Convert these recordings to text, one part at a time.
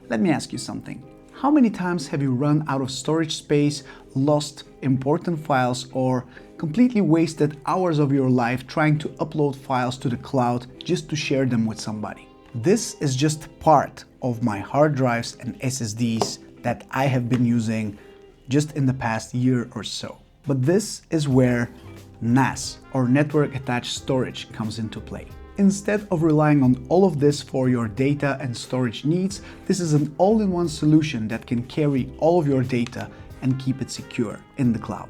Let me ask you something. How many times have you run out of storage space, lost important files, or completely wasted hours of your life trying to upload files to the cloud just to share them with somebody? This is just part of my hard drives and SSDs that I have been using just in the past year or so. But this is where NAS, or Network Attached Storage, comes into play. Instead of relying on all of this for your data and storage needs, this is an all-in-one solution that can carry all of your data and keep it secure in the cloud.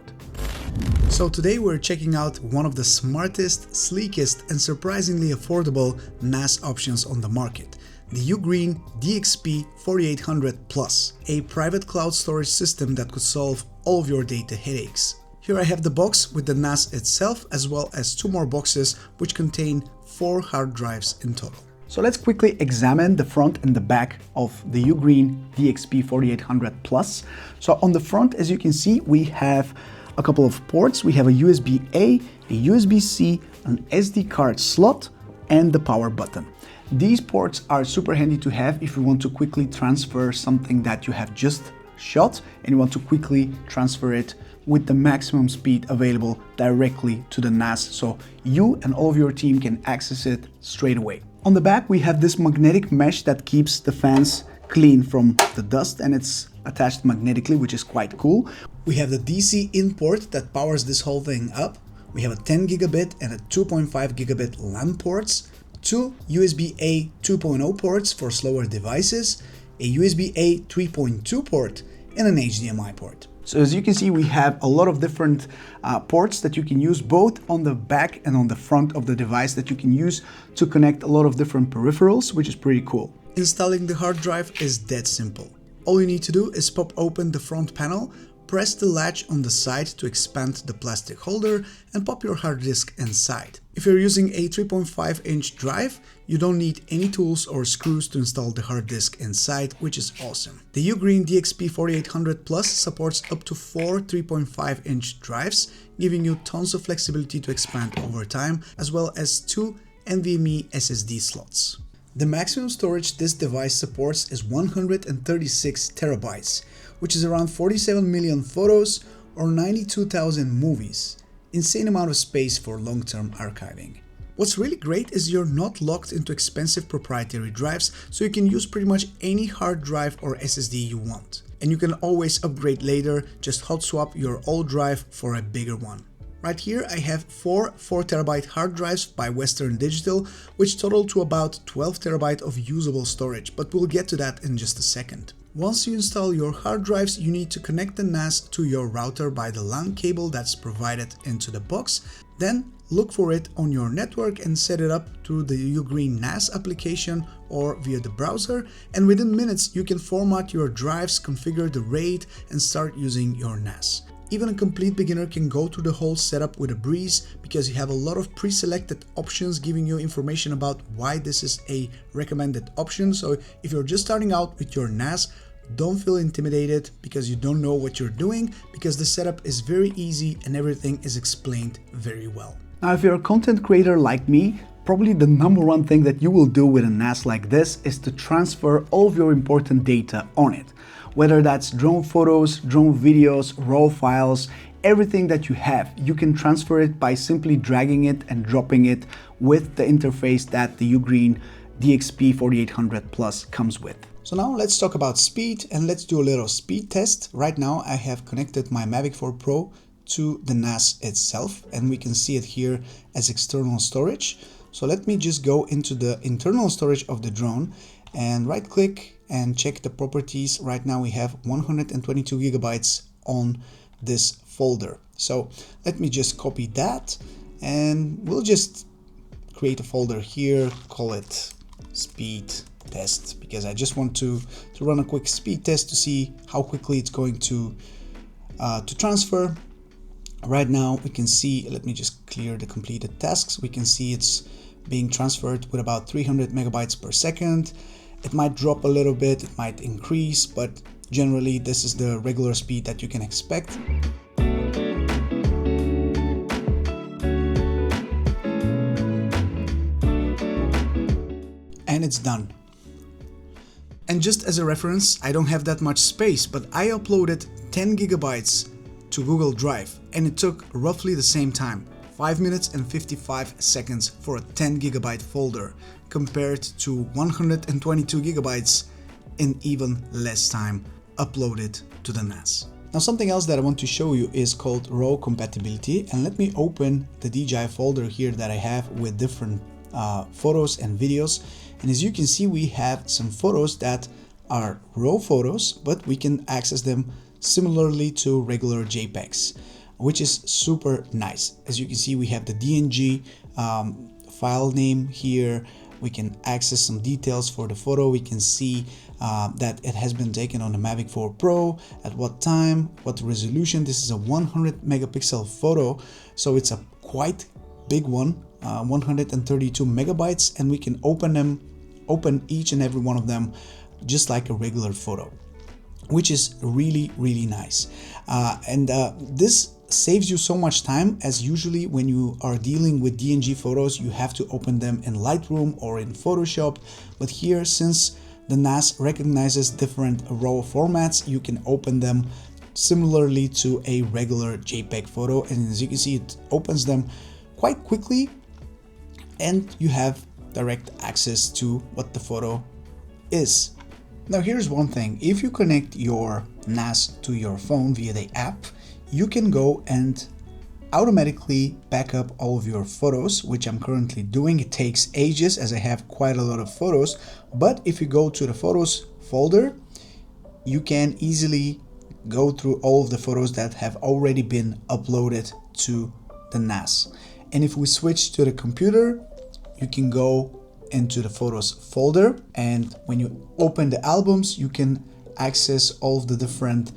So today we're checking out one of the smartest, sleekest, and surprisingly affordable NAS options on the market, the Ugreen DXP4800 Plus, a private cloud storage system that could solve all of your data headaches. Here I have the box with the NAS itself, as well as 2 more boxes which contain 4 hard drives in total. So let's quickly examine the front and the back of the Ugreen DXP4800 Plus. So on the front, as you can see, we have a couple of ports. We have a USB-A, a USB-C, an SD card slot, and the power button. These ports are super handy to have if you want to quickly transfer something that you have just shot and you want to quickly transfer it with the maximum speed available directly to the NAS, so you and all of your team can access it straight away. On the back, we have this magnetic mesh that keeps the fans clean from the dust, and it's attached magnetically, which is quite cool. We have the DC in port that powers this whole thing up. We have a 10 gigabit and a 2.5 gigabit LAN ports, 2 USB-A 2.0 ports for slower devices, a USB-A 3.2 port, and an HDMI port. So as you can see, we have a lot of different ports that you can use both on the back and on the front of the device that you can use to connect a lot of different peripherals, which is pretty cool. Installing the hard drive is that simple. All you need to do is pop open the front panel, press the latch on the side to expand the plastic holder, and pop your hard disk inside. If you're using a 3.5-inch drive, you don't need any tools or screws to install the hard disk inside, which is awesome. The Ugreen DXP4800 Plus supports up to 4 3.5-inch drives, giving you tons of flexibility to expand over time, as well as 2 NVMe SSD slots. The maximum storage this device supports is 136 terabytes, which is around 47 million photos or 92,000 movies. Insane amount of space for long-term archiving. What's really great is you're not locked into expensive proprietary drives, so you can use pretty much any hard drive or SSD you want. And you can always upgrade later, just hot swap your old drive for a bigger one. Right here I have 4 4TB hard drives by Western Digital, which total to about 12 TB of usable storage, but we'll get to that in just a second. Once you install your hard drives, you need to connect the NAS to your router by the LAN cable that's provided into the box. Then look for it on your network and set it up through the Ugreen NAS application or via the browser, and within minutes you can format your drives, configure the RAID, and start using your NAS. Even a complete beginner can go through the whole setup with a breeze because you have a lot of pre-selected options giving you information about why this is a recommended option. So if you're just starting out with your NAS, don't feel intimidated because you don't know what you're doing, because the setup is very easy and everything is explained very well. Now, if you're a content creator like me, probably the number one thing that you will do with a NAS like this is to transfer all of your important data on it. Whether that's drone photos, drone videos, RAW files, everything that you have, you can transfer it by simply dragging it and dropping it with the interface that the Ugreen DXP4800 Plus comes with. So now let's talk about speed and let's do a little speed test. Right now I have connected my Mavic 4 Pro to the NAS itself, and we can see it here as external storage. So let me just go into the internal storage of the drone and right click and check the properties. Right now we have 122 gigabytes on this folder. So let me just copy that and we'll just create a folder here, call it speed test, because I just want to run a quick speed test to see how quickly it's going to transfer. Right now we can see, let me just clear the completed tasks. We can see it's being transferred with about 300 megabytes per second. It might drop a little bit, it might increase, but generally this is the regular speed that you can expect. And it's done. And just as a reference, I don't have that much space, but I uploaded 10 gigabytes to Google Drive and it took roughly the same time, 5 minutes and 55 seconds for a 10 gigabyte folder compared to 122 gigabytes in even less time uploaded to the NAS. Now something else that I want to show you is called row compatibility, and let me open the DJI folder here that I have with different photos and videos. And as you can see, we have some photos that are raw photos, but we can access them similarly to regular JPEGs, which is super nice. As you can see, we have the DNG file name here. We can access some details for the photo. We can see that it has been taken on the Mavic 4 Pro, at what time, what resolution. This is a 100 megapixel photo, so it's a quite big one, 132 megabytes, and we can open each and every one of them just like a regular photo, which is really nice. This saves you so much time, as usually when you are dealing with DNG photos, you have to open them in Lightroom or in Photoshop. But here, since the NAS recognizes different RAW formats, you can open them similarly to a regular JPEG photo. And as you can see, it opens them quite quickly and you have direct access to what the photo is. Now here's one thing: if you connect your NAS to your phone via the app, you can go and automatically back up all of your photos, which I'm currently doing. It takes ages as I have quite a lot of photos, but if you go to the photos folder, you can easily go through all of the photos that have already been uploaded to the NAS. And if we switch to the computer, you can go into the photos folder, and when you open the albums, you can access all of the different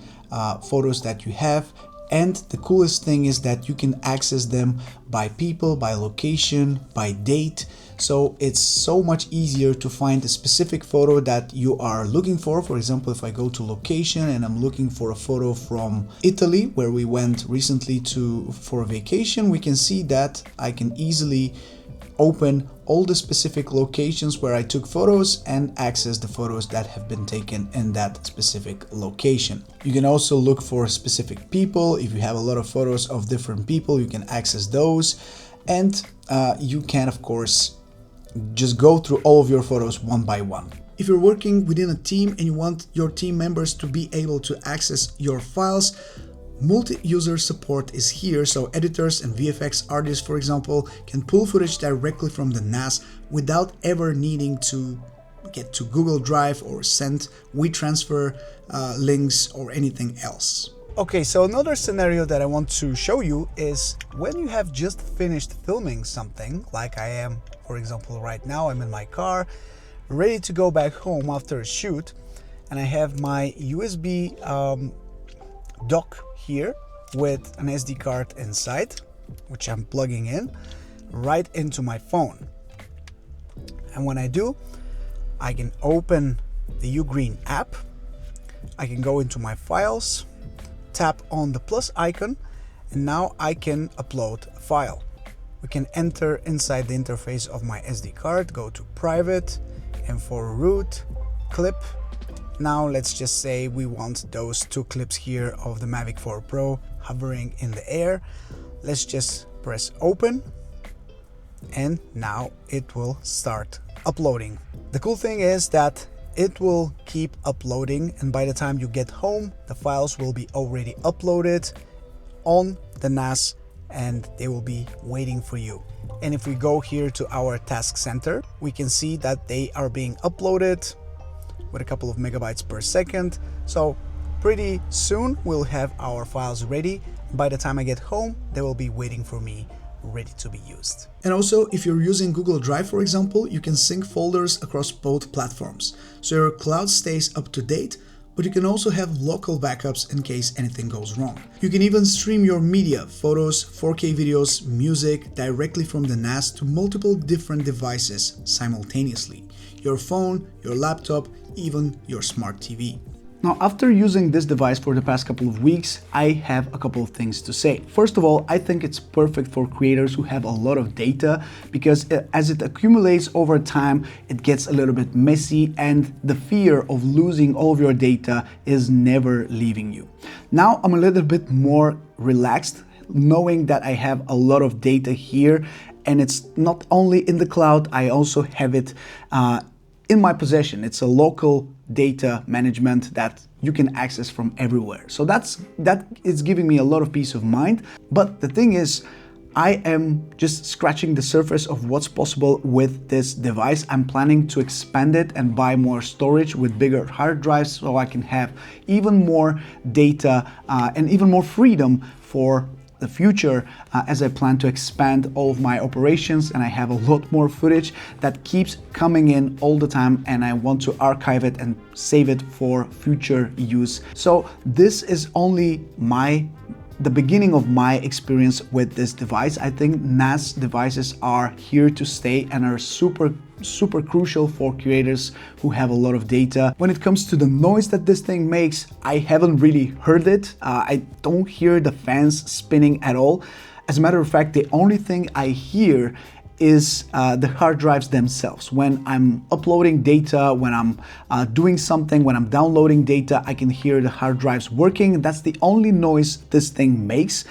photos that you have. And the coolest thing is that you can access them by people, by location, by date. So it's so much easier to find a specific photo that you are looking for. For example, if I go to location and I'm looking for a photo from Italy, where we went recently for a vacation, we can see that I can easily open all the specific locations where I took photos and access the photos that have been taken in that specific location. You can also look for specific people. If you have a lot of photos of different people, you can access those. And you can, of course, just go through all of your photos one by one. If you're working within a team and you want your team members to be able to access your files, multi-user support is here, so editors and VFX artists, for example, can pull footage directly from the NAS without ever needing to get to Google Drive or send WeTransfer links or anything else. Okay, so another scenario that I want to show you is when you have just finished filming something, like I am, for example, right now. I'm in my car, ready to go back home after a shoot, and I have my USB dock here with an SD card inside, which I'm plugging in right into my phone. And when I do, I can open the Ugreen app. I can go into my files, tap on the plus icon, and now I can upload a file. We can enter inside the interface of my SD card, go to private, and for root, clip. Now let's just say we want those 2 clips here of the Mavic 4 Pro hovering in the air. Let's just press open, and now it will start uploading. The cool thing is that it will keep uploading, and by the time you get home, the files will be already uploaded on the NAS and they will be waiting for you. And if we go here to our task center, we can see that they are being uploaded with a couple of megabytes per second. So pretty soon we'll have our files ready. By the time I get home, they will be waiting for me, ready to be used. And also, if you're using Google Drive, for example, you can sync folders across both platforms, so your cloud stays up to date, but you can also have local backups in case anything goes wrong. You can even stream your media, photos, 4K videos, music directly from the NAS to multiple different devices simultaneously. Your phone, your laptop, even your smart TV. Now, after using this device for the past couple of weeks, I have a couple of things to say. First of all, I think it's perfect for creators who have a lot of data because as it accumulates over time, it gets a little bit messy and the fear of losing all of your data is never leaving you. Now, I'm a little bit more relaxed knowing that I have a lot of data here and it's not only in the cloud, I also have it in my possession. It's a local data management that you can access from everywhere. So that is giving me a lot of peace of mind. But the thing is, I am just scratching the surface of what's possible with this device. I'm planning to expand it and buy more storage with bigger hard drives so I can have even more data and even more freedom for the future as I plan to expand all of my operations, and I have a lot more footage that keeps coming in all the time and I want to archive it and save it for future use. So this is only the beginning of my experience with this device. I think NAS devices are here to stay and are super crucial for creators who have a lot of data. When it comes to the noise that this thing makes, I haven't really heard it. I don't hear the fans spinning at all. As a matter of fact, the only thing I hear is the hard drives themselves. When I'm uploading data, when I'm doing something, when I'm downloading data, I can hear the hard drives working. That's the only noise this thing makes.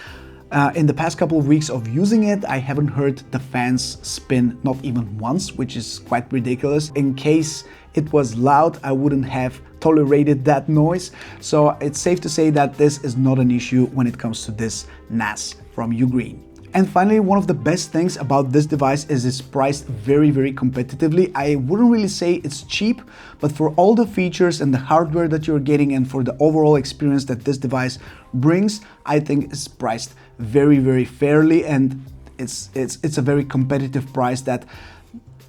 In the past couple of weeks of using it, I haven't heard the fans spin, not even once, which is quite ridiculous. In case it was loud, I wouldn't have tolerated that noise. So it's safe to say that this is not an issue when it comes to this NAS from Ugreen. And finally, one of the best things about this device is it's priced very competitively. I wouldn't really say it's cheap, but for all the features and the hardware that you're getting and for the overall experience that this device brings, I think it's priced very fairly, and it's a very competitive price that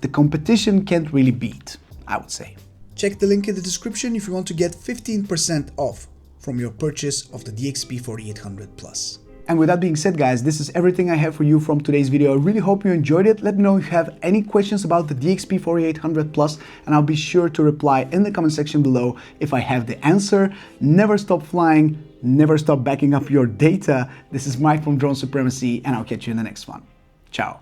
the competition can't really beat, I would say. Check the link in the description if you want to get 15% off from your purchase of the DXP4800 Plus. And with that being said, guys, this is everything I have for you from today's video. I really hope you enjoyed it. Let me know if you have any questions about the DXP4800 Plus, and I'll be sure to reply in the comment section below if I have the answer. Never stop flying, never stop backing up your data. This is Mike from Drone Supremacy, and I'll catch you in the next one. Ciao.